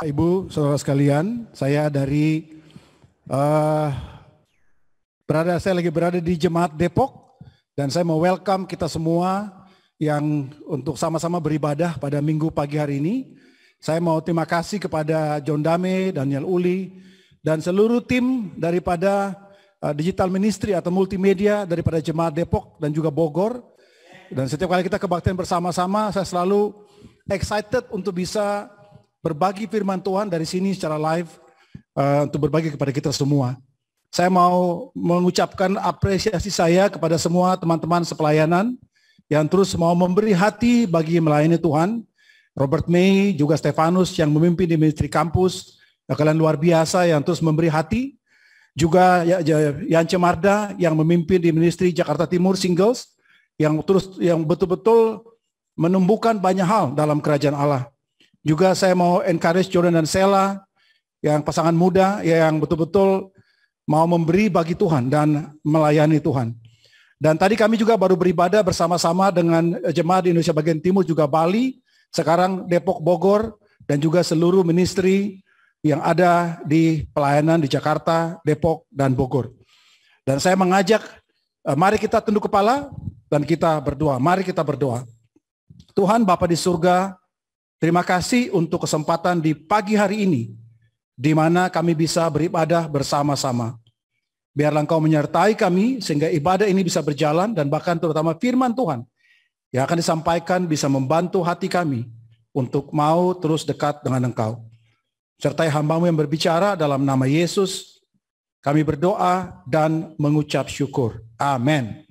Ibu, saudara sekalian, saya lagi berada di Jemaat Depok dan saya mau welcome kita semua yang untuk sama-sama beribadah pada minggu pagi hari ini. Saya mau terima kasih kepada John Dame, Daniel Uli, dan seluruh tim daripada Digital Ministry atau Multimedia daripada Jemaat Depok dan juga Bogor. Dan setiap kali kita kebaktian bersama-sama, saya selalu excited untuk bisa berbagi firman Tuhan dari sini secara live untuk berbagi kepada kita semua. Saya mau mengucapkan apresiasi saya kepada semua teman-teman sepelayanan yang terus mau memberi hati bagi melayani Tuhan. Robert May, juga Stefanus yang memimpin di ministry kampus, kalian luar biasa yang terus memberi hati. Juga Yance Marda yang memimpin di ministry Jakarta Timur Singles, yang betul-betul menumbuhkan banyak hal dalam kerajaan Allah. Juga saya mau encourage Jordan dan Sela, yang pasangan muda yang betul-betul mau memberi bagi Tuhan dan melayani Tuhan. Dan tadi kami juga baru beribadah bersama-sama dengan jemaat di Indonesia bagian timur, juga Bali, sekarang Depok, Bogor, dan juga seluruh ministry yang ada di pelayanan di Jakarta, Depok, dan Bogor. Dan saya mengajak, mari kita tunduk kepala dan kita berdoa. Mari kita berdoa. Tuhan Bapa di surga, terima kasih untuk kesempatan di pagi hari ini, di mana kami bisa beribadah bersama-sama. Biarlah Engkau menyertai kami, sehingga ibadah ini bisa berjalan, dan bahkan terutama firman Tuhan yang akan disampaikan bisa membantu hati kami untuk mau terus dekat dengan Engkau. Sertai hamba-Mu yang berbicara dalam nama Yesus, kami berdoa dan mengucap syukur. Amin.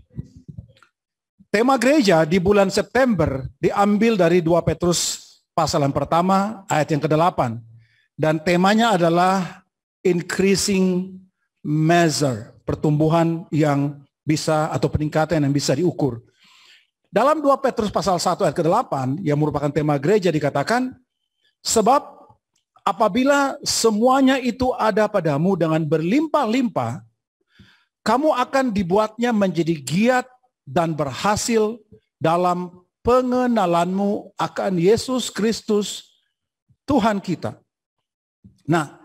Tema gereja di bulan September diambil dari 2 Petrus pasal yang pertama, ayat yang ke-8. Dan temanya adalah increasing measure, pertumbuhan yang bisa atau peningkatan yang bisa diukur. Dalam 2 Petrus pasal 1 ayat ke-8 yang merupakan tema gereja dikatakan, sebab apabila semuanya itu ada padamu dengan berlimpah-limpah, kamu akan dibuatnya menjadi giat dan berhasil dalam pengenalanmu akan Yesus Kristus Tuhan kita. Nah,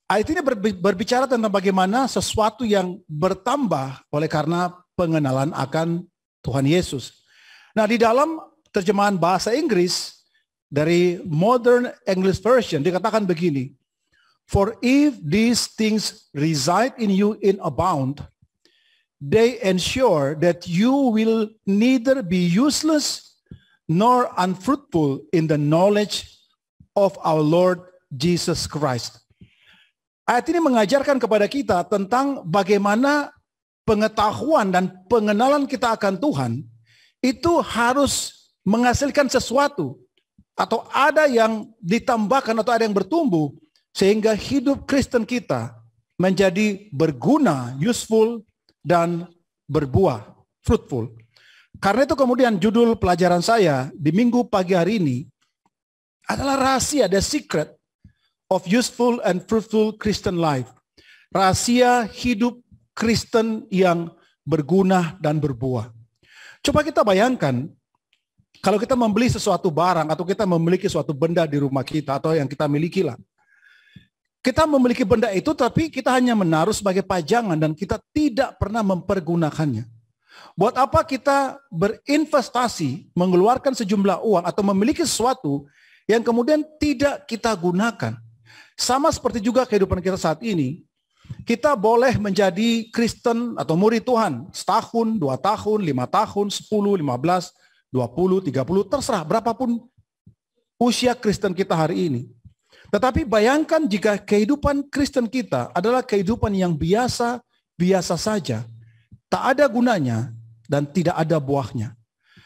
ayat ini berbicara tentang bagaimana sesuatu yang bertambah oleh karena pengenalan akan Tuhan Yesus. Nah, di dalam terjemahan bahasa Inggris dari Modern English Version dikatakan begini, for if these things reside in you in abound, they ensure that you will neither be useless nor unfruitful in the knowledge of our Lord Jesus Christ. Ayat ini mengajarkan kepada kita tentang bagaimana pengetahuan dan pengenalan kita akan Tuhan itu harus menghasilkan sesuatu, atau ada yang ditambahkan atau ada yang bertumbuh sehingga hidup Kristen kita menjadi berguna, useful, dan berbuah, fruitful. Karena itu kemudian judul pelajaran saya di minggu pagi hari ini adalah rahasia, the secret of useful and fruitful Christian life. Rahasia hidup Kristen yang berguna dan berbuah. Coba kita bayangkan, kalau kita membeli sesuatu barang atau kita memiliki suatu benda di rumah kita atau yang kita miliki lah. Kita memiliki benda itu tapi kita hanya menaruh sebagai pajangan dan kita tidak pernah mempergunakannya. Buat apa kita berinvestasi, mengeluarkan sejumlah uang atau memiliki sesuatu yang kemudian tidak kita gunakan? Sama seperti juga kehidupan kita saat ini. Kita boleh menjadi Kristen atau murid Tuhan setahun, 2 tahun, 5 tahun, 10, 15, 20, 30, terserah berapapun usia Kristen kita hari ini. Tetapi bayangkan jika kehidupan Kristen kita adalah kehidupan yang biasa saja, tak ada gunanya dan tidak ada buahnya.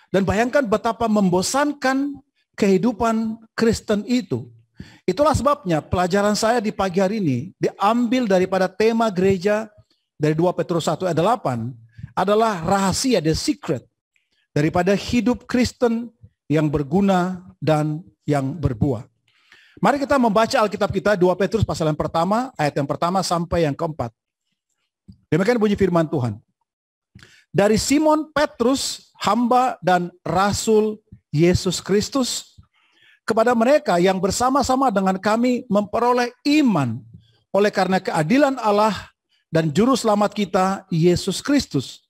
Dan bayangkan betapa membosankan kehidupan Kristen itu. Itulah sebabnya pelajaran saya di pagi hari ini diambil daripada tema gereja dari 2 Petrus 1 ayat 8 adalah rahasia, the secret daripada hidup Kristen yang berguna dan yang berbuah. Mari kita membaca Alkitab kita 2 Petrus pasal yang pertama, ayat yang pertama sampai yang keempat. Demikian bunyi firman Tuhan. Dari Simon Petrus, hamba dan rasul Yesus Kristus, kepada mereka yang bersama-sama dengan kami memperoleh iman oleh karena keadilan Allah dan juru selamat kita, Yesus Kristus.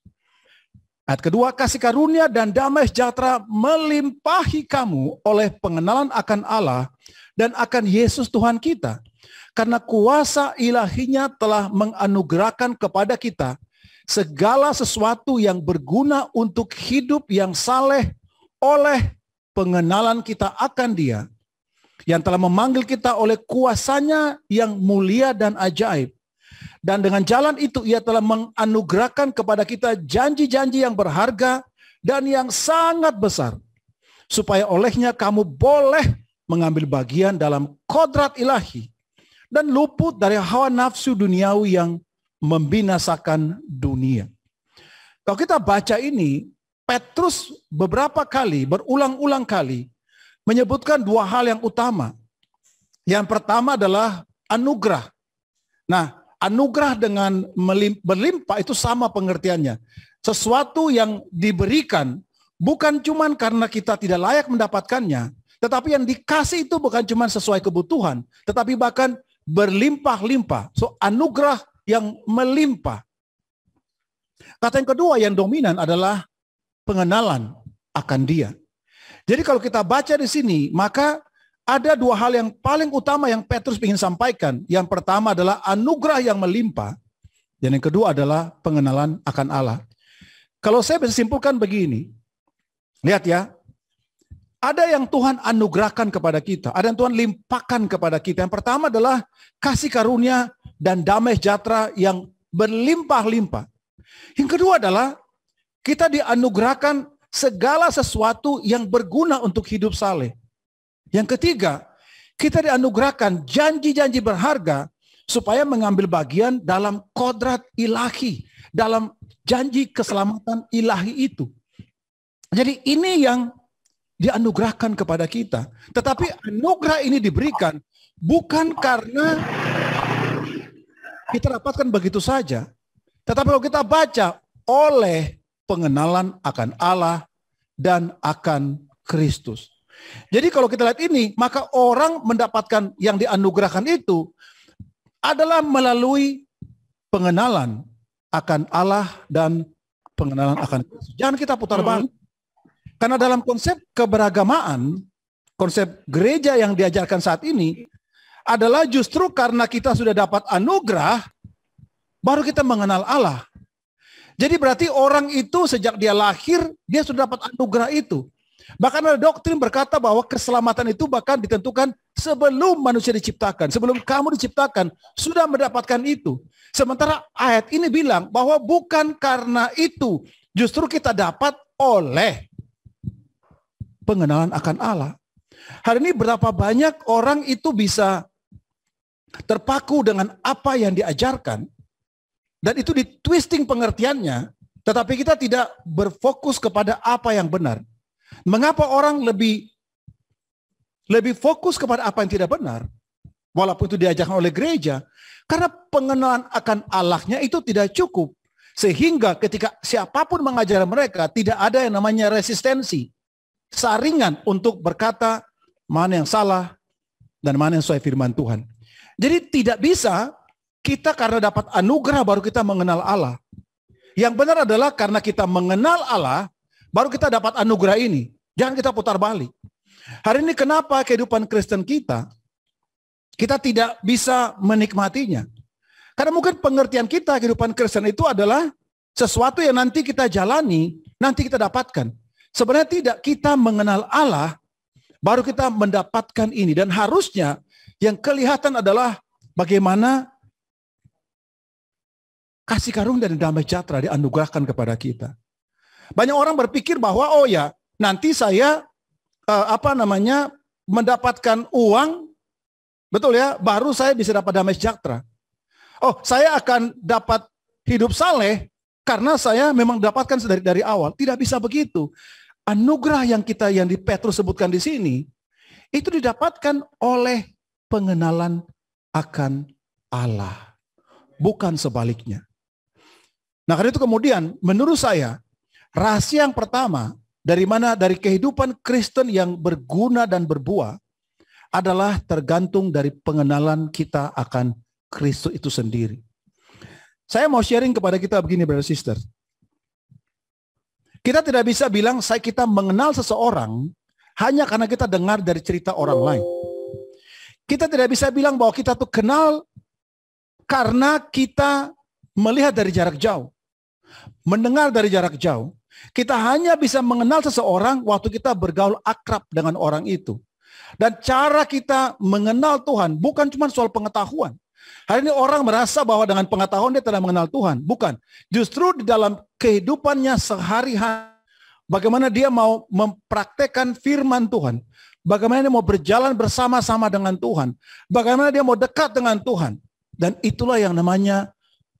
Ayat kedua, kasih karunia dan damai sejahtera melimpahi kamu oleh pengenalan akan Allah dan akan Yesus Tuhan kita. Karena kuasa ilahinya telah menganugerahkan kepada kita segala sesuatu yang berguna untuk hidup yang saleh oleh pengenalan kita akan Dia, yang telah memanggil kita oleh kuasanya yang mulia dan ajaib. Dan dengan jalan itu Ia telah menganugerahkan kepada kita janji-janji yang berharga dan yang sangat besar, supaya olehnya kamu boleh mengambil bagian dalam kodrat ilahi dan luput dari hawa nafsu duniawi yang membinasakan dunia. Kalau kita baca ini, Petrus beberapa kali, berulang-ulang kali menyebutkan dua hal yang utama. Yang pertama adalah anugerah. Nah, anugerah dengan berlimpah itu sama pengertiannya. Sesuatu yang diberikan bukan cuma karena kita tidak layak mendapatkannya, tetapi yang dikasih itu bukan cuma sesuai kebutuhan, tetapi bahkan berlimpah-limpah. So, anugerah yang melimpah. Kata yang kedua yang dominan adalah pengenalan akan Dia. Jadi kalau kita baca di sini, maka ada dua hal yang paling utama yang Petrus ingin sampaikan. Yang pertama adalah anugerah yang melimpah, dan yang kedua adalah pengenalan akan Allah. Kalau saya bisa simpulkan begini, lihat ya, ada yang Tuhan anugerahkan kepada kita, ada yang Tuhan limpahkan kepada kita. Yang pertama adalah kasih karunia dan damai sejahtera yang berlimpah-limpah. Yang kedua adalah kita dianugerahkan segala sesuatu yang berguna untuk hidup saleh. Yang ketiga, kita dianugerahkan janji-janji berharga supaya mengambil bagian dalam kodrat ilahi, dalam janji keselamatan ilahi itu. Jadi ini yang dianugerahkan kepada kita. Tetapi anugerah ini diberikan bukan karena kita dapatkan begitu saja. Tetapi kalau kita baca, oleh pengenalan akan Allah dan akan Kristus. Jadi kalau kita lihat ini, maka orang mendapatkan yang dianugerahkan itu adalah melalui pengenalan akan Allah dan pengenalan akan Kristus. Jangan kita putar balik. Karena dalam konsep keberagamaan, konsep gereja yang diajarkan saat ini adalah justru karena kita sudah dapat anugerah, baru kita mengenal Allah. Jadi berarti orang itu sejak dia lahir, dia sudah dapat anugerah itu. Bahkan ada doktrin berkata bahwa keselamatan itu bahkan ditentukan sebelum manusia diciptakan. Sebelum kamu diciptakan, sudah mendapatkan itu. Sementara ayat ini bilang bahwa bukan karena itu, justru kita dapat oleh pengenalan akan Allah. Hari ini berapa banyak orang itu bisa terpaku dengan apa yang diajarkan, dan itu ditwisting pengertiannya, tetapi kita tidak berfokus kepada apa yang benar. Mengapa orang lebih fokus kepada apa yang tidak benar, walaupun itu diajarkan oleh gereja? Karena pengenalan akan Allahnya itu tidak cukup. Sehingga ketika siapapun mengajar mereka, tidak ada yang namanya resistensi, saringan untuk berkata mana yang salah dan mana yang sesuai firman Tuhan. Jadi tidak bisa kita karena dapat anugerah baru kita mengenal Allah. Yang benar adalah karena kita mengenal Allah, baru kita dapat anugerah ini. Jangan kita putar balik. Hari ini kenapa kehidupan Kristen kita tidak bisa menikmatinya? Karena mungkin pengertian kita kehidupan Kristen itu adalah sesuatu yang nanti kita jalani, nanti kita dapatkan. Sebenarnya tidak, kita mengenal Allah, baru kita mendapatkan ini. Dan harusnya yang kelihatan adalah bagaimana kasih karunia dan damai sejahtera dianugerahkan kepada kita. Banyak orang berpikir bahwa oh ya, nanti saya mendapatkan uang, betul ya, baru saya bisa dapat damai sejahtera. Oh, saya akan dapat hidup saleh karena saya memang dapatkan dari awal. Tidak bisa begitu. Anugerah yang di Petrus sebutkan di sini itu didapatkan oleh pengenalan akan Allah, bukan sebaliknya. Nah, karena itu kemudian menurut saya rahasia yang pertama dari kehidupan Kristen yang berguna dan berbuah adalah tergantung dari pengenalan kita akan Kristus itu sendiri. Saya mau sharing kepada kita begini, brother sister. Kita tidak bisa bilang kita mengenal seseorang hanya karena kita dengar dari cerita orang lain. Kita tidak bisa bilang bahwa kita tuh kenal karena kita melihat dari jarak jauh, mendengar dari jarak jauh. Kita hanya bisa mengenal seseorang waktu kita bergaul akrab dengan orang itu. Dan cara kita mengenal Tuhan bukan cuma soal pengetahuan. Hari ini orang merasa bahwa dengan pengetahuan dia telah mengenal Tuhan. Bukan. Justru di dalam kehidupannya sehari-hari, bagaimana dia mau mempraktekkan firman Tuhan. Bagaimana dia mau berjalan bersama-sama dengan Tuhan. Bagaimana dia mau dekat dengan Tuhan. Dan itulah yang namanya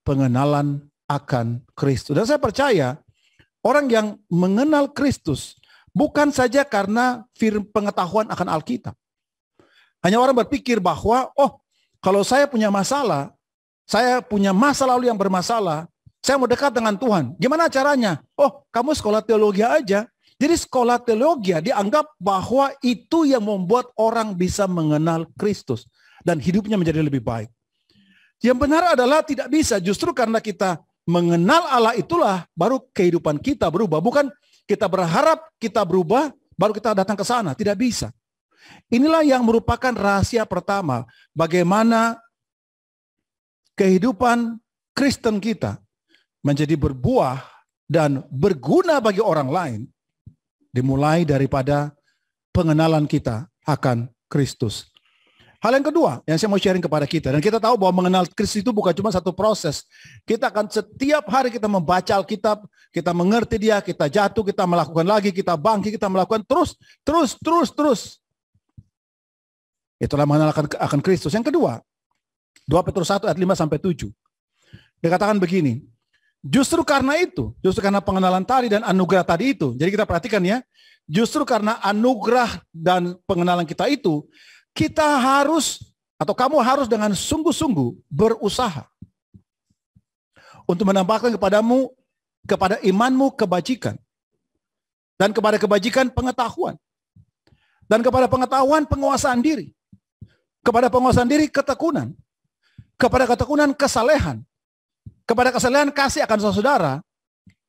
pengenalan akan Kristus. Dan saya percaya orang yang mengenal Kristus bukan saja karena pengetahuan akan Alkitab. Hanya orang berpikir bahwa, kalau saya punya masalah, saya punya masa lalu yang bermasalah, saya mau dekat dengan Tuhan. Gimana caranya? Kamu sekolah teologi aja. Jadi sekolah teologi dianggap bahwa itu yang membuat orang bisa mengenal Kristus dan hidupnya menjadi lebih baik. Yang benar adalah tidak bisa. Justru karena kita mengenal Allah itulah baru kehidupan kita berubah. Bukan kita berharap kita berubah baru kita datang ke sana. Tidak bisa. Inilah yang merupakan rahasia pertama. Bagaimana kehidupan Kristen kita menjadi berbuah dan berguna bagi orang lain. Dimulai daripada pengenalan kita akan Kristus. Hal yang kedua yang saya mau sharing kepada kita, dan kita tahu bahwa mengenal Kristus itu bukan cuma satu proses. Kita akan setiap hari kita membaca Alkitab, kita mengerti dia, kita jatuh, kita melakukan lagi, kita bangkit, kita melakukan terus. Itulah mengenal akan Kristus. Yang kedua, 2 Petrus 1 ayat 5-7. Dikatakan begini, justru karena pengenalan tadi dan anugerah tadi itu, jadi kita perhatikan ya, justru karena anugerah dan pengenalan kita itu, kita harus, atau kamu harus dengan sungguh-sungguh berusaha untuk menambahkan kepada imanmu kebajikan, dan kepada kebajikan pengetahuan, dan kepada pengetahuan penguasaan diri, kepada penguasaan diri ketekunan, kepada ketekunan kesalehan, kepada kesalehan kasih akan saudara,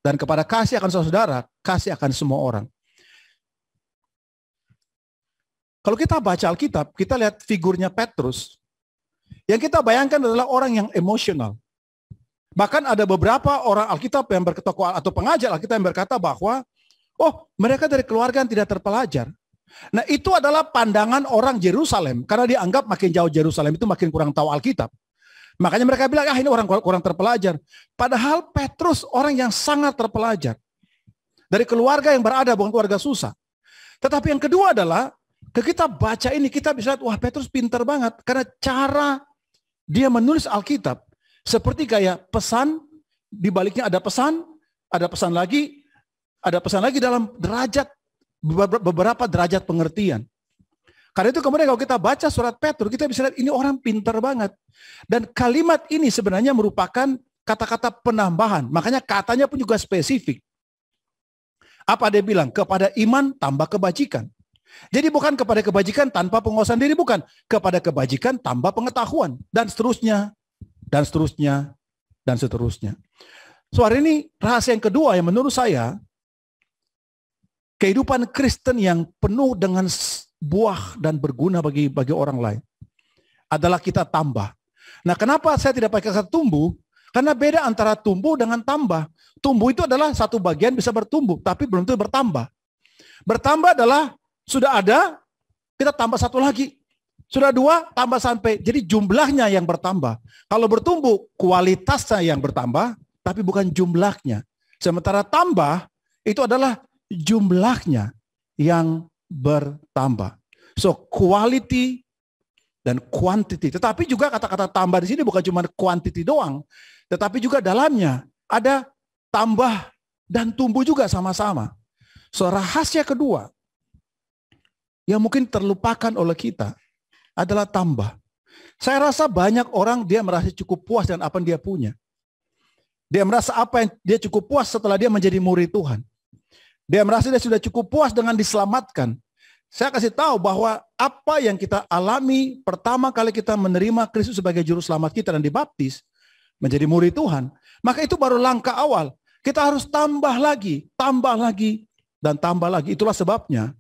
dan kepada kasih akan saudara, kasih akan semua orang. Kalau kita baca Alkitab, kita lihat figurnya Petrus. Yang kita bayangkan adalah orang yang emosional. Bahkan ada beberapa orang Alkitab yang atau pengajar Alkitab yang berkata bahwa, mereka dari keluarga yang tidak terpelajar. Nah, itu adalah pandangan orang Yerusalem, karena dianggap makin jauh Yerusalem itu makin kurang tahu Alkitab. Makanya mereka bilang, ini orang kurang terpelajar. Padahal Petrus orang yang sangat terpelajar. Dari keluarga yang berada, bukan keluarga susah. Tetapi yang kedua adalah, kita baca ini, kita bisa lihat, Petrus pintar banget. Karena cara dia menulis Alkitab, seperti kayak pesan, di baliknya ada pesan lagi dalam beberapa derajat pengertian. Karena itu kemudian kalau kita baca surat Petrus, kita bisa lihat ini orang pintar banget. Dan kalimat ini sebenarnya merupakan kata-kata penambahan. Makanya katanya pun juga spesifik. Apa dia bilang? Kepada iman tambah kebajikan. Jadi bukan kepada kebajikan tanpa penguasaan diri, bukan. Kepada kebajikan tambah pengetahuan. Dan seterusnya. So hari ini rahasia yang kedua yang menurut saya, kehidupan Kristen yang penuh dengan buah dan berguna bagi orang lain adalah kita tambah. Nah, kenapa saya tidak pakai kata tumbuh? Karena beda antara tumbuh dengan tambah. Tumbuh itu adalah satu bagian bisa bertumbuh, tapi belum tentu bertambah. Bertambah adalah sudah ada, kita tambah satu lagi. Sudah dua, tambah sampai. Jadi jumlahnya yang bertambah. Kalau bertumbuh, kualitasnya yang bertambah, tapi bukan jumlahnya. Sementara tambah, itu adalah jumlahnya yang bertambah. So, quality dan quantity. Tetapi juga kata-kata tambah di sini bukan cuma quantity doang, tetapi juga dalamnya ada tambah dan tumbuh juga sama-sama. So, rahasia kedua yang mungkin terlupakan oleh kita adalah tambah. Saya rasa banyak orang dia merasa cukup puas dengan apa yang dia punya. Dia merasa apa yang dia cukup puas setelah dia menjadi murid Tuhan. Dia merasa dia sudah cukup puas dengan diselamatkan. Saya kasih tahu bahwa apa yang kita alami pertama kali kita menerima Kristus sebagai juru selamat kita dan dibaptis, menjadi murid Tuhan, maka itu baru langkah awal. Kita harus tambah lagi, dan tambah lagi. Itulah sebabnya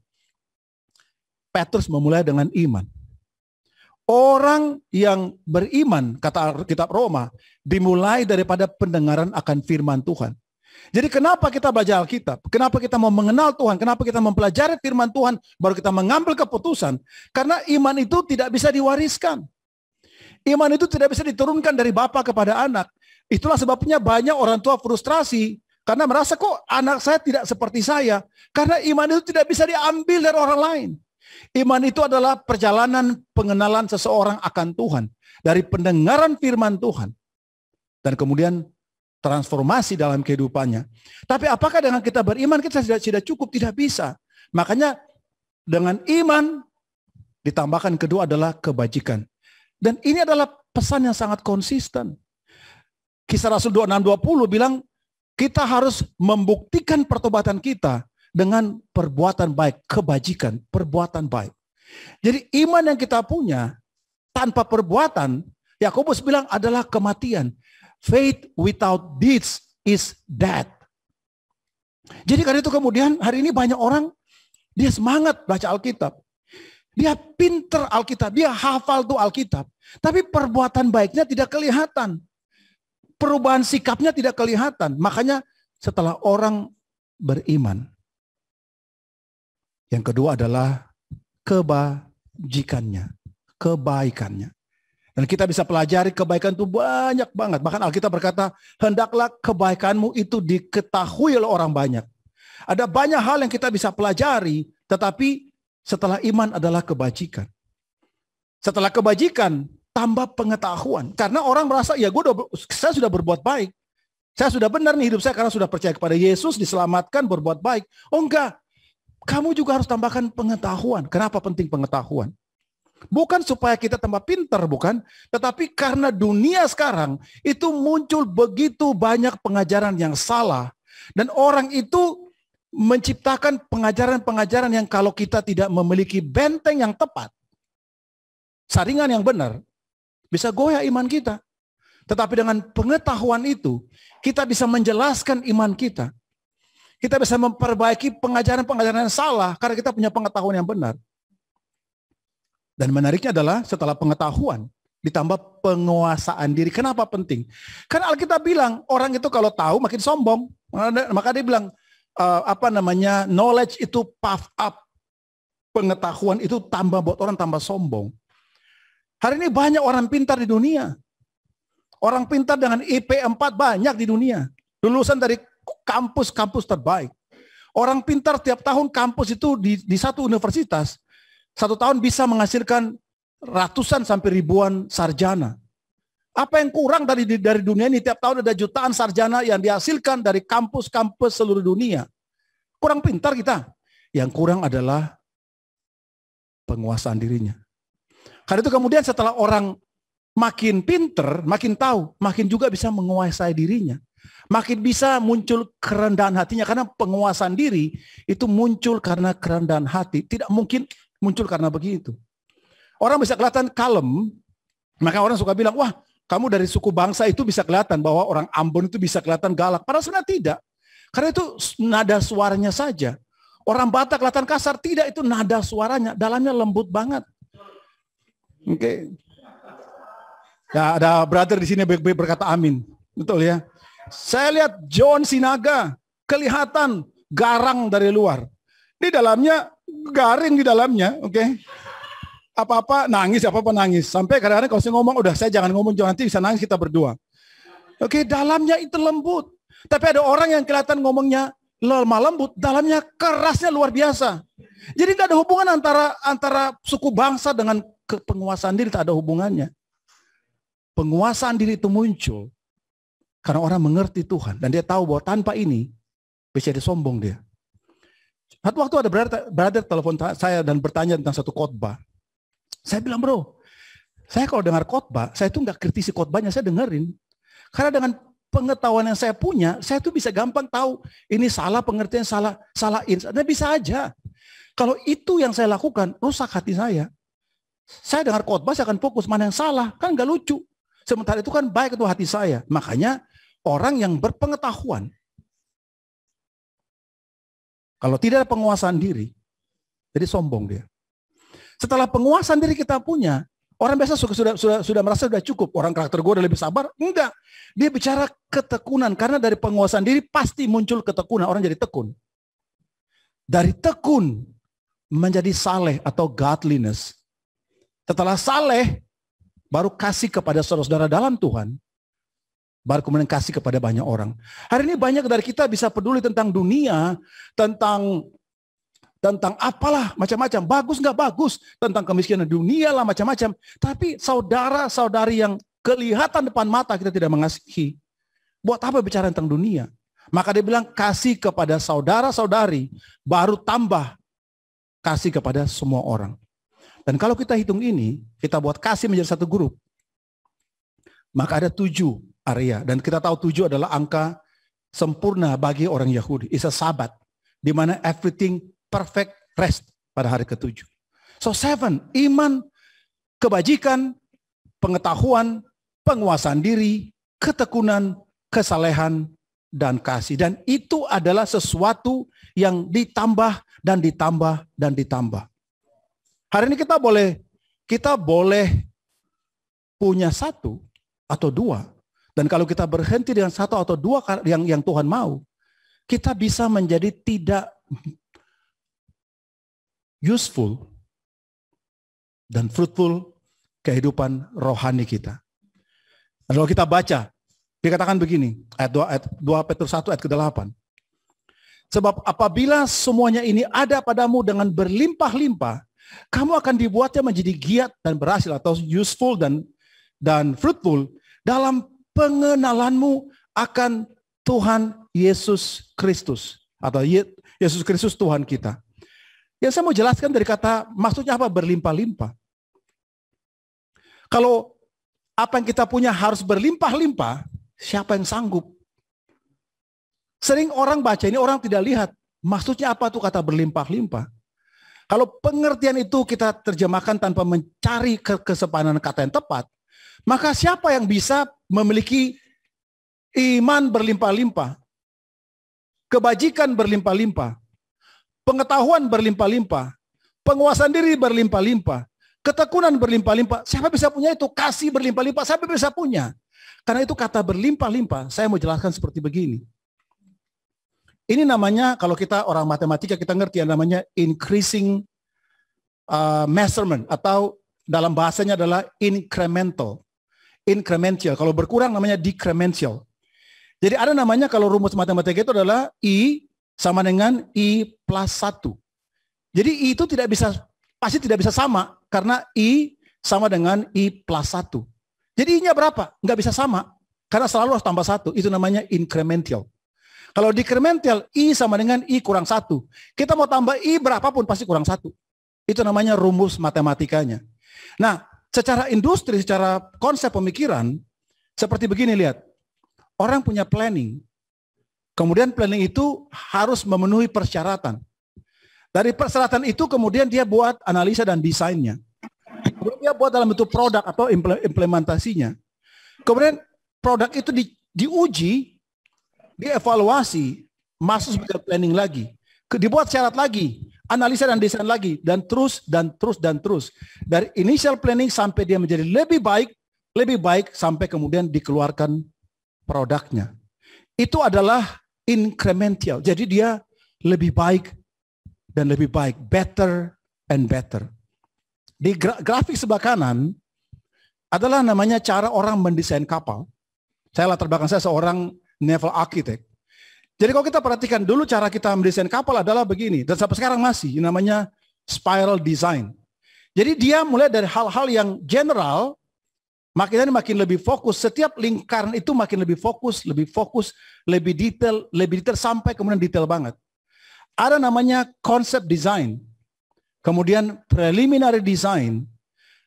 Petrus memulai dengan iman. Orang yang beriman, kata kitab Roma, dimulai daripada pendengaran akan firman Tuhan. Jadi kenapa kita belajar Alkitab? Kenapa kita mau mengenal Tuhan? Kenapa kita mempelajari firman Tuhan? Baru kita mengambil keputusan. Karena iman itu tidak bisa diwariskan. Iman itu tidak bisa diturunkan dari bapa kepada anak. Itulah sebabnya banyak orang tua frustrasi. Karena merasa kok anak saya tidak seperti saya. Karena iman itu tidak bisa diambil dari orang lain. Iman itu adalah perjalanan pengenalan seseorang akan Tuhan. Dari pendengaran firman Tuhan. Dan kemudian transformasi dalam kehidupannya. Tapi apakah dengan kita beriman kita tidak cukup? Tidak bisa. Makanya dengan iman ditambahkan kedua adalah kebajikan. Dan ini adalah pesan yang sangat konsisten. Kisah Rasul 26:20 bilang kita harus membuktikan pertobatan kita dengan perbuatan baik, kebajikan, perbuatan baik. Jadi iman yang kita punya tanpa perbuatan, Yakobus bilang adalah kematian. Faith without deeds is death. Jadi karena itu kemudian hari ini banyak orang, dia semangat baca Alkitab. Dia pinter Alkitab, dia hafal tuh Alkitab. Tapi perbuatan baiknya tidak kelihatan. Perubahan sikapnya tidak kelihatan. Makanya setelah orang beriman, yang kedua adalah kebajikannya, kebaikannya. Dan kita bisa pelajari kebaikan itu banyak banget. Bahkan Alkitab berkata, hendaklah kebaikanmu itu diketahui oleh orang banyak. Ada banyak hal yang kita bisa pelajari, tetapi setelah iman adalah kebajikan. Setelah kebajikan, tambah pengetahuan. Karena orang merasa, ya saya sudah berbuat baik. Saya sudah benar nih hidup saya karena sudah percaya kepada Yesus, diselamatkan, berbuat baik. Oh enggak, kamu juga harus tambahkan pengetahuan. Kenapa penting pengetahuan? Bukan supaya kita tambah pintar, bukan. Tetapi karena dunia sekarang itu muncul begitu banyak pengajaran yang salah. Dan orang itu menciptakan pengajaran-pengajaran yang kalau kita tidak memiliki benteng yang tepat, saringan yang benar, bisa goyah iman kita. Tetapi dengan pengetahuan itu, kita bisa menjelaskan iman kita. Kita bisa memperbaiki pengajaran-pengajaran yang salah karena kita punya pengetahuan yang benar. Dan menariknya adalah setelah pengetahuan ditambah penguasaan diri. Kenapa penting? Karena Alkitab bilang orang itu kalau tahu makin sombong. Maka dia bilang knowledge itu puff up. Pengetahuan itu tambah buat orang tambah sombong. Hari ini banyak orang pintar di dunia. Orang pintar dengan IP 4 banyak di dunia. Lulusan dari kampus-kampus terbaik. Orang pintar tiap tahun kampus itu di satu universitas. Satu tahun bisa menghasilkan ratusan sampai ribuan sarjana. Apa yang kurang dari dunia ini? Tiap tahun ada jutaan sarjana yang dihasilkan dari kampus-kampus seluruh dunia. Kurang pintar kita. Yang kurang adalah penguasaan dirinya. Karena itu kemudian setelah orang makin pintar, makin tahu, makin juga bisa menguasai dirinya. Makin bisa muncul kerendahan hatinya. Karena penguasaan diri itu muncul karena kerendahan hati. Tidak mungkin muncul karena begitu. Orang bisa kelihatan kalem, maka orang suka bilang, wah kamu dari suku bangsa itu bisa kelihatan bahwa orang Ambon itu bisa kelihatan galak. Padahal sebenarnya tidak. Karena itu nada suaranya saja. Orang Batak kelihatan kasar, tidak, itu nada suaranya. Dalamnya lembut banget. Oke. Ya, ada brother di sini berkata amin. Betul ya. Saya lihat John Sinaga, kelihatan garang dari luar. Di dalamnya garing di dalamnya, oke. Apa-apa nangis, Sampai kadang-kadang kalau saya ngomong, udah saya jangan ngomong, nanti bisa nangis kita berdua. Oke, dalamnya itu lembut. Tapi ada orang yang kelihatan ngomongnya lemah lembut, dalamnya kerasnya luar biasa. Jadi nggak ada hubungan antara suku bangsa dengan penguasaan diri, tak ada hubungannya. Penguasaan diri itu muncul karena orang mengerti Tuhan dan dia tahu bahwa tanpa ini bisa disombong dia. Satu waktu ada brother telepon saya dan bertanya tentang satu khotbah. Saya bilang, bro, saya kalau dengar khotbah, saya tuh nggak kritisi khotbahnya, saya dengerin. Karena dengan pengetahuan yang saya punya, saya tuh bisa gampang tahu ini salah pengertian, salah insya. Nah, bisa aja. Kalau itu yang saya lakukan, rusak hati saya. Saya dengar khotbah, saya akan fokus mana yang salah, kan nggak lucu. Sementara itu kan baik untuk hati saya. Makanya orang yang berpengetahuan, kalau tidak ada penguasaan diri, jadi sombong dia. Setelah penguasaan diri kita punya, orang biasa sudah merasa sudah cukup. Orang karakter gue udah lebih sabar. Enggak. Dia bicara ketekunan. Karena dari penguasaan diri pasti muncul ketekunan. Orang jadi tekun. Dari tekun menjadi saleh atau godliness. Setelah saleh, baru kasih kepada saudara-saudara dalam Tuhan. Baru kemudian kasih kepada banyak orang. Hari ini banyak dari kita bisa peduli tentang dunia, tentang apalah macam-macam, bagus nggak bagus, tentang kemiskinan dunia lah macam-macam. Tapi saudara-saudari yang kelihatan depan mata kita tidak mengasihi, buat apa bicara tentang dunia? Maka dia bilang kasih kepada saudara-saudari, baru tambah kasih kepada semua orang. Dan kalau kita hitung ini, kita buat kasih menjadi satu grup, maka ada 7 area. Dan kita tahu 7 adalah angka sempurna bagi orang Yahudi. It's a Sabat, di mana everything perfect rest pada hari ke-7. So 7, iman, kebajikan, pengetahuan, penguasaan diri, ketekunan, kesalehan, dan kasih. Dan itu adalah sesuatu yang ditambah dan ditambah dan ditambah. Hari ini kita boleh punya 1 atau 2. Dan kalau kita berhenti dengan 1 atau 2 yang Tuhan mau, kita bisa menjadi tidak useful dan fruitful kehidupan rohani kita. Dan kalau kita baca, dikatakan begini, ayat 2 Petrus 1 ayat ke-8. Sebab apabila semuanya ini ada padamu dengan berlimpah-limpah, kamu akan dibuatnya menjadi giat dan berhasil atau useful dan fruitful dalam pengenalanmu akan Tuhan Yesus Kristus atau Yesus Kristus Tuhan kita. Yang saya mau jelaskan dari kata, maksudnya apa berlimpah-limpah? Kalau apa yang kita punya harus berlimpah-limpah, siapa yang sanggup? Sering orang baca ini, orang tidak lihat. Maksudnya apa tuh kata berlimpah-limpah? Kalau pengertian itu kita terjemahkan tanpa mencari kesepadan kata yang tepat, maka siapa yang bisa memiliki iman berlimpah-limpah? Kebajikan berlimpah-limpah? Pengetahuan berlimpah-limpah, penguasaan diri berlimpah-limpah, ketekunan berlimpah-limpah. Siapa bisa punya itu? Kasih berlimpah-limpah, siapa bisa punya? Karena itu kata berlimpah-limpah, saya mau jelaskan seperti begini. Ini namanya, kalau kita orang matematika, kita ngerti yang namanya increasing measurement, atau dalam bahasanya adalah incremental. Incremental, kalau berkurang namanya decremental. Jadi ada namanya kalau rumus matematika itu adalah I sama dengan I plus 1. Jadi I itu pasti tidak bisa sama, karena I sama dengan I plus 1. Jadi I-nya berapa? Nggak bisa sama, karena selalu harus tambah 1. Itu namanya incremental. Kalau decremental, I sama dengan I kurang 1. Kita mau tambah I berapapun pasti kurang 1. Itu namanya rumus matematikanya. Nah, secara industri, secara konsep pemikiran, seperti begini, lihat. Orang punya planning. Kemudian planning itu harus memenuhi persyaratan. Dari persyaratan itu kemudian dia buat analisa dan desainnya. Kemudian dia buat dalam bentuk produk atau implementasinya. Kemudian produk itu diuji, dievaluasi, masuk sebagai planning lagi. Dibuat syarat lagi, analisa dan desain lagi, dan terus. Dari initial planning sampai dia menjadi lebih baik sampai kemudian dikeluarkan produknya. Itu adalah incremental. Jadi dia lebih baik dan lebih baik, better and better. Di grafik sebelah kanan adalah namanya cara orang mendesain kapal. Saya latar belakang saya seorang naval architect. Jadi kalau kita perhatikan dulu cara kita mendesain kapal adalah begini, dan sampai sekarang masih namanya spiral design. Jadi dia mulai dari hal-hal yang general, makin lebih fokus. Setiap lingkaran itu makin lebih fokus, lebih detail sampai kemudian detail banget. Ada namanya konsep design, kemudian preliminary design,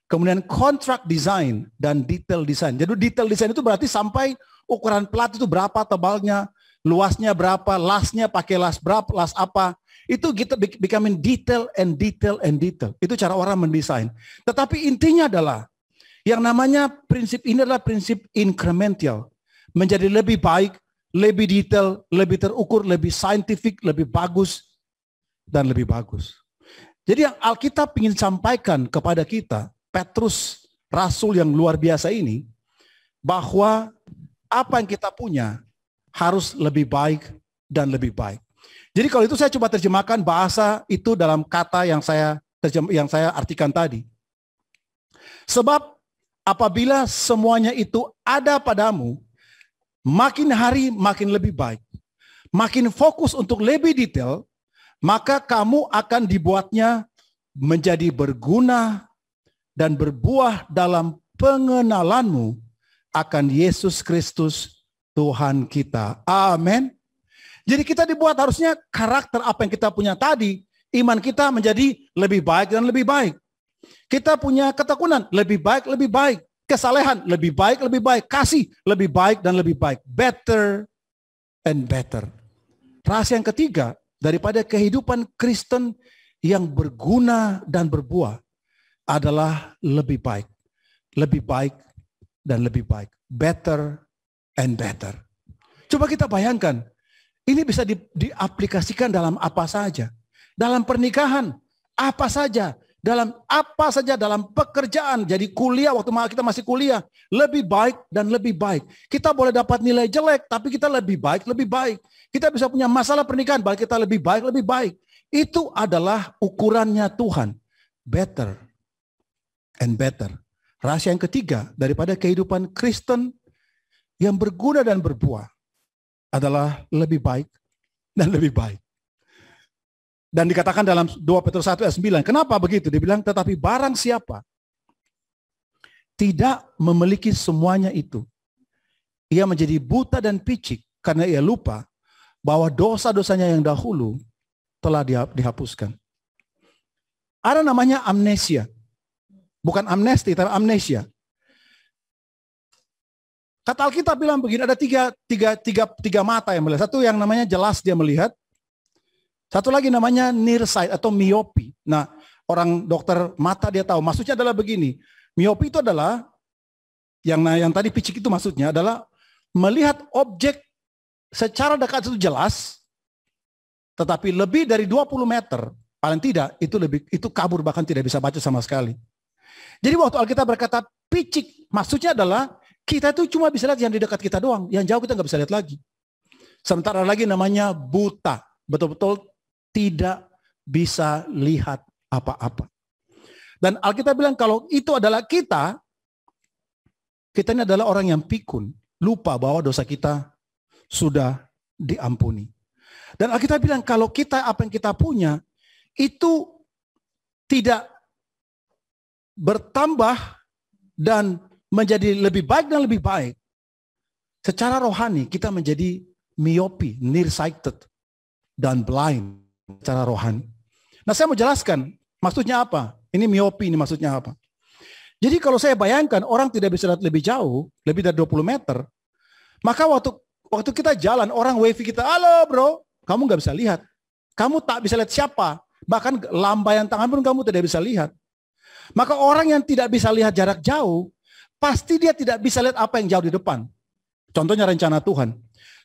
kemudian contract design, dan detail design. Jadi detail design itu berarti sampai ukuran plat itu berapa tebalnya, luasnya berapa, lasnya pakai las berapa, las apa. Itu kita becoming detail and detail and detail. Itu cara orang mendesain. Tetapi intinya adalah, yang namanya prinsip ini adalah prinsip incremental. Menjadi lebih baik, lebih detail, lebih terukur, lebih scientific, lebih bagus, dan lebih bagus. Jadi yang Alkitab ingin sampaikan kepada kita, Petrus, rasul yang luar biasa ini, bahwa apa yang kita punya harus lebih baik dan lebih baik. Jadi kalau itu saya coba terjemahkan bahasa itu dalam kata yang saya artikan tadi. Sebab apabila semuanya itu ada padamu, makin hari makin lebih baik, makin fokus untuk lebih detail, maka kamu akan dibuatnya menjadi berguna dan berbuah dalam pengenalanmu akan Yesus Kristus Tuhan kita. Amin. Jadi kita dibuat harusnya karakter apa yang kita punya tadi, iman kita menjadi lebih baik dan lebih baik. Kita punya ketekunan, lebih baik, lebih baik. Kesalehan, lebih baik, kasih, lebih baik dan lebih baik. Better and better. Rahasia yang ketiga, daripada kehidupan Kristen yang berguna dan berbuah adalah lebih baik dan lebih baik. Better and better. Coba kita bayangkan, ini bisa diaplikasikan dalam apa saja. Dalam pernikahan, apa saja. Dalam pekerjaan. Jadi kuliah, waktu kita masih kuliah, lebih baik dan lebih baik. Kita boleh dapat nilai jelek, tapi kita lebih baik. Kita bisa punya masalah pernikahan, baik kita lebih baik. Itu adalah ukurannya Tuhan. Better and better. Rahasia yang ketiga daripada kehidupan Kristen yang berguna dan berbuah adalah lebih baik dan lebih baik. Dan dikatakan dalam 2 Petrus 1 ayat 9. Kenapa begitu? Dibilang, tetapi barang siapa tidak memiliki semuanya itu, ia menjadi buta dan picik karena ia lupa bahwa dosa-dosanya yang dahulu telah dihapuskan. Ada namanya amnesia. Bukan amnesti, tapi amnesia. Kata Alkitab bilang begini, ada tiga mata yang melihat. Satu yang namanya jelas dia melihat. Satu lagi namanya nearsight atau miopi. Nah, orang dokter mata dia tahu. Maksudnya adalah begini. Miopi itu adalah, yang tadi picik itu maksudnya adalah melihat objek secara dekat itu jelas, tetapi lebih dari 20 meter, paling tidak, itu kabur, bahkan tidak bisa baca sama sekali. Jadi waktu Alkitab berkata picik, maksudnya adalah kita itu cuma bisa lihat yang di dekat kita doang, yang jauh kita nggak bisa lihat lagi. Sementara lagi namanya buta, betul-betul tidak bisa lihat apa-apa. Dan Alkitab bilang kalau itu adalah kita ini adalah orang yang pikun, lupa bahwa dosa kita sudah diampuni. Dan Alkitab bilang kalau kita apa yang kita punya itu tidak bertambah dan menjadi lebih baik dan lebih baik, secara rohani kita menjadi miopi, nearsighted, dan blind secara rohani. Nah, saya mau jelaskan maksudnya apa. Ini miopi, ini maksudnya apa. Jadi kalau saya bayangkan orang tidak bisa lihat lebih jauh, lebih dari 20 meter, maka waktu kita jalan, orang wavy kita, halo bro, kamu nggak bisa lihat. Kamu tak bisa lihat siapa. Bahkan lambaian tangan pun kamu tidak bisa lihat. Maka orang yang tidak bisa lihat jarak jauh, pasti dia tidak bisa lihat apa yang jauh di depan. Contohnya rencana Tuhan.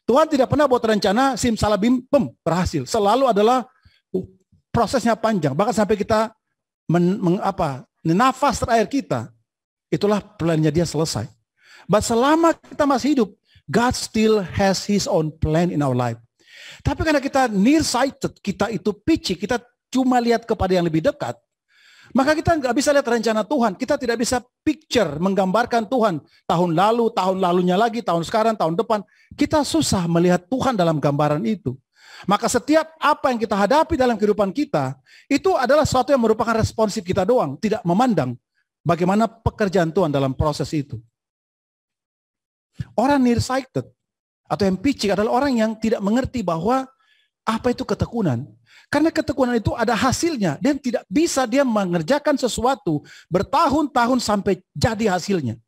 Tuhan tidak pernah buat rencana simsalabim, berhasil. Selalu adalah prosesnya panjang. Bahkan sampai kita nafas terakhir kita, itulah plannya dia selesai. But selama kita masih hidup, God still has His own plan in our life. Tapi karena kita nearsighted, kita itu picik, kita cuma lihat kepada yang lebih dekat, maka kita nggak bisa lihat rencana Tuhan. Kita tidak bisa picture, menggambarkan Tuhan. Tahun lalu, tahun lalunya lagi, tahun sekarang, tahun depan. Kita susah melihat Tuhan dalam gambaran itu. Maka setiap apa yang kita hadapi dalam kehidupan kita, itu adalah sesuatu yang merupakan responsif kita doang. Tidak memandang bagaimana pekerjaan Tuhan dalam proses itu. Orang nearsighted atau yang picik adalah orang yang tidak mengerti bahwa apa itu ketekunan. Karena ketekunan itu ada hasilnya dan tidak bisa dia mengerjakan sesuatu bertahun-tahun sampai jadi hasilnya.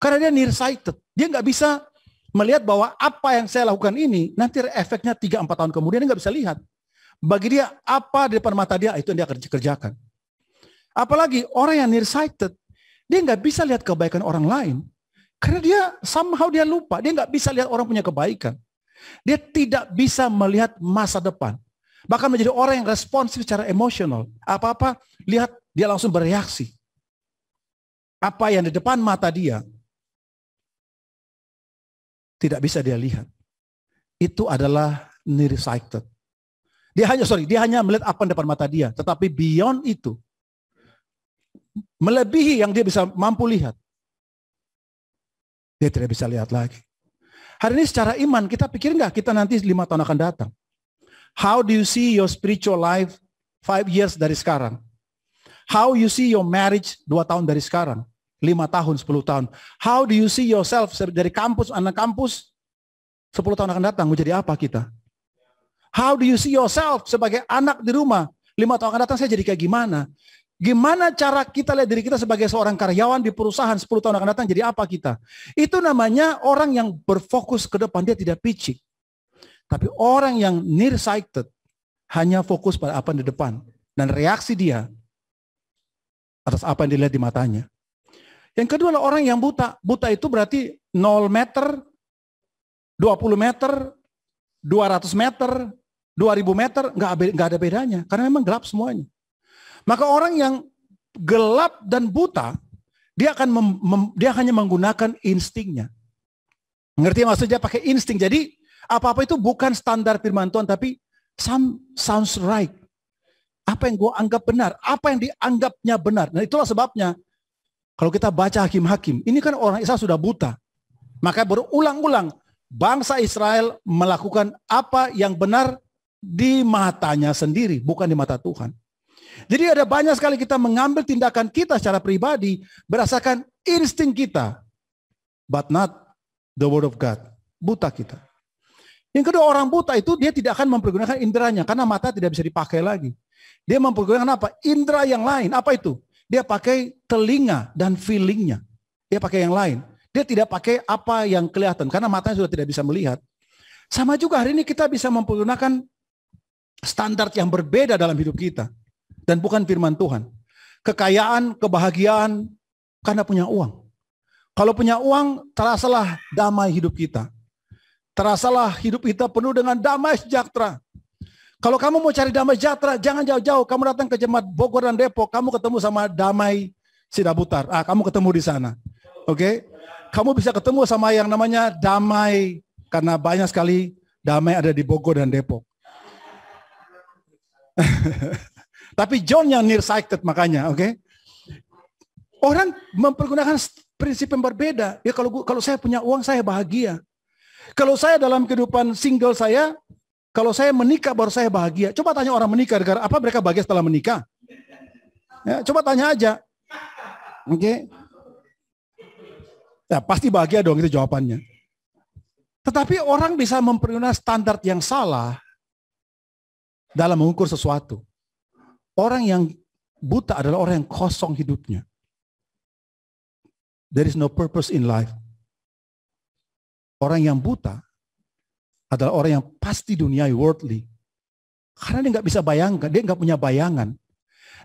Karena dia nearsighted. Dia nggak bisa melihat bahwa apa yang saya lakukan ini nanti efeknya 3-4 tahun kemudian dia nggak bisa lihat. Bagi dia, apa di depan mata dia, itu yang dia kerjakan. Apalagi orang yang nearsighted, dia nggak bisa lihat kebaikan orang lain. Karena dia somehow dia lupa, dia nggak bisa lihat orang punya kebaikan. Dia tidak bisa melihat masa depan. Bahkan menjadi orang yang responsif secara emosional. Apa-apa, lihat dia langsung bereaksi. Apa yang di depan mata dia, tidak bisa dia lihat. Itu adalah nearsighted. Dia hanya melihat apa di depan mata dia. Tetapi beyond itu, melebihi yang dia bisa mampu lihat, dia tidak bisa lihat lagi. Hari ini secara iman, kita pikir nggak kita nanti 5 tahun akan datang? How do you see your spiritual life 5 years dari sekarang? How you see your marriage 2 tahun dari sekarang? 5 tahun, 10 tahun. How do you see yourself dari kampus, anak kampus, 10 tahun akan datang, mau jadi apa kita? How do you see yourself sebagai anak di rumah? 5 tahun akan datang saya jadi kayak gimana? Gimana cara kita lihat diri kita sebagai seorang karyawan di perusahaan 10 tahun akan datang, jadi apa kita? Itu namanya orang yang berfokus ke depan, dia tidak picik. Tapi orang yang nearsighted hanya fokus pada apa di depan. Dan reaksi dia atas apa yang dilihat di matanya. Yang kedua adalah orang yang buta. Buta itu berarti 0 meter, 20 meter, 200 meter, 2000 meter, nggak ada bedanya. Karena memang gelap semuanya. Maka orang yang gelap dan buta, dia hanya menggunakan instingnya. Ngerti maksudnya pakai insting. Jadi apa-apa itu bukan standar firman Tuhan, tapi sounds right. Apa yang gue anggap benar, apa yang dianggapnya benar. Nah itulah sebabnya kalau kita baca Hakim-Hakim, ini kan orang Israel sudah buta. Maka berulang-ulang bangsa Israel melakukan apa yang benar di matanya sendiri, bukan di mata Tuhan. Jadi ada banyak sekali kita mengambil tindakan kita secara pribadi berdasarkan insting kita, but not the word of God. Buta kita. Yang kedua, orang buta itu dia tidak akan mempergunakan inderanya karena mata tidak bisa dipakai lagi. Dia mempergunakan apa? Indera yang lain. Apa itu? Dia pakai telinga dan feelingnya. Dia pakai yang lain. Dia tidak pakai apa yang kelihatan karena matanya sudah tidak bisa melihat. Sama juga hari ini kita bisa mempergunakan standar yang berbeda dalam hidup kita. Dan bukan firman Tuhan. Kekayaan, kebahagiaan karena punya uang. Kalau punya uang, terasalah damai hidup kita. Terasalah hidup kita penuh dengan damai sejahtera. Kalau kamu mau cari damai sejahtera, jangan jauh-jauh. Kamu datang ke Jemaat Bogor dan Depok, kamu ketemu sama Damai Sidabutar. Kamu ketemu di sana. Oke? Kamu bisa ketemu sama yang namanya damai, karena banyak sekali damai ada di Bogor dan Depok. Tapi John yang nearsighted makanya, oke? Orang mempergunakan prinsip yang berbeda. Ya kalau saya punya uang, saya bahagia. Kalau saya dalam kehidupan single saya, kalau saya menikah baru saya bahagia. Coba tanya orang menikah, apa mereka bahagia setelah menikah? Ya, coba tanya aja. Oke? Ya, pasti bahagia dong, itu jawabannya. Tetapi orang bisa mempergunakan standar yang salah dalam mengukur sesuatu. Orang yang buta adalah orang yang kosong hidupnya. There is no purpose in life. Orang yang buta adalah orang yang pasti duniawi, worldly. Karena dia nggak bisa bayangkan, dia nggak punya bayangan.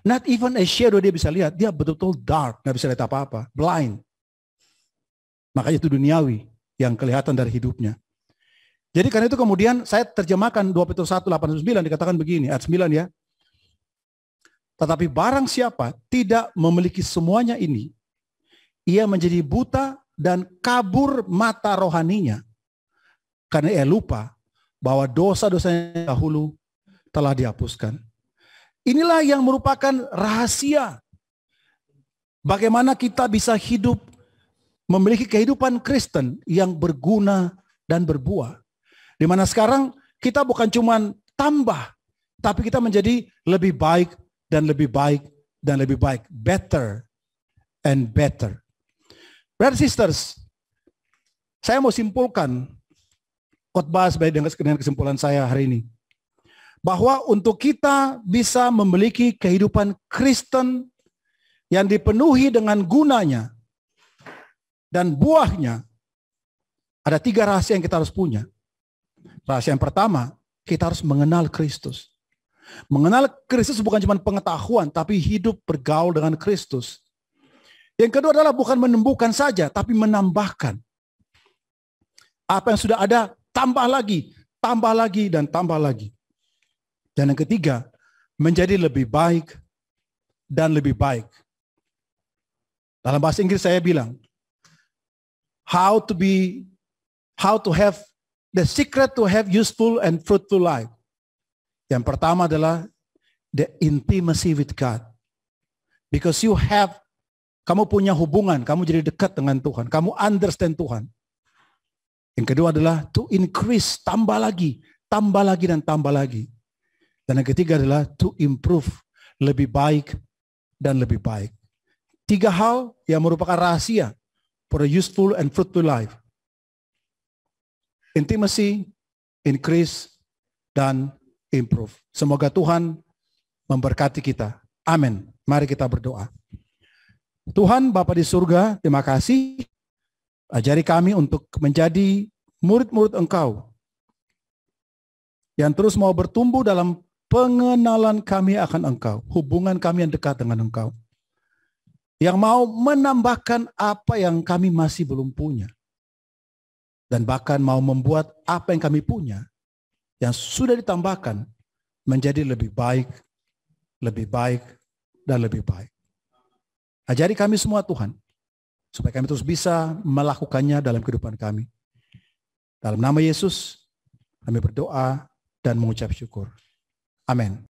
Not even a shadow dia bisa lihat, dia betul-betul dark, nggak bisa lihat apa-apa, blind. Makanya itu duniawi yang kelihatan dari hidupnya. Jadi karena itu kemudian saya terjemahkan 2 Petrus 1:8-9 dikatakan begini, ayat 9 ya. Tetapi barang siapa tidak memiliki semuanya ini, ia menjadi buta dan kabur mata rohaninya. Karena ia lupa bahwa dosa-dosanya dahulu telah dihapuskan. Inilah yang merupakan rahasia bagaimana kita bisa hidup, memiliki kehidupan Kristen yang berguna dan berbuah. Di mana sekarang kita bukan cuma tambah, tapi kita menjadi lebih baik dan lebih baik dan lebih baik. Better and better. Brothers and sisters, saya mau simpulkan khotbah sebagai dengan kesimpulan saya hari ini. Bahwa untuk kita bisa memiliki kehidupan Kristen yang dipenuhi dengan gunanya dan buahnya, ada 3 rahasia yang kita harus punya. Rahasia yang pertama, kita harus mengenal Kristus. Mengenal Kristus bukan cuma pengetahuan, tapi hidup bergaul dengan Kristus. Yang kedua adalah bukan menumbuhkan saja, tapi menambahkan. Apa yang sudah ada, tambah lagi, dan tambah lagi. Dan yang ketiga, menjadi lebih baik dan lebih baik. Dalam bahasa Inggris saya bilang, how to have the secret to have useful and fruitful life. Yang pertama adalah the intimacy with God. Because kamu punya hubungan, kamu jadi dekat dengan Tuhan, kamu understand Tuhan. Yang kedua adalah to increase, tambah lagi, dan tambah lagi. Dan yang ketiga adalah to improve, lebih baik dan lebih baik. 3 hal yang merupakan rahasia for a useful and fruitful life. Intimacy, increase, dan improve. Semoga Tuhan memberkati kita. Amin. Mari kita berdoa. Tuhan Bapa di surga, terima kasih. Ajari kami untuk menjadi murid-murid Engkau yang terus mau bertumbuh dalam pengenalan kami akan Engkau, hubungan kami yang dekat dengan Engkau, yang mau menambahkan apa yang kami masih belum punya, dan bahkan mau membuat apa yang kami punya yang sudah ditambahkan menjadi lebih baik, dan lebih baik. Ajari kami semua Tuhan, supaya kami terus bisa melakukannya dalam kehidupan kami. Dalam nama Yesus, kami berdoa dan mengucap syukur. Amin.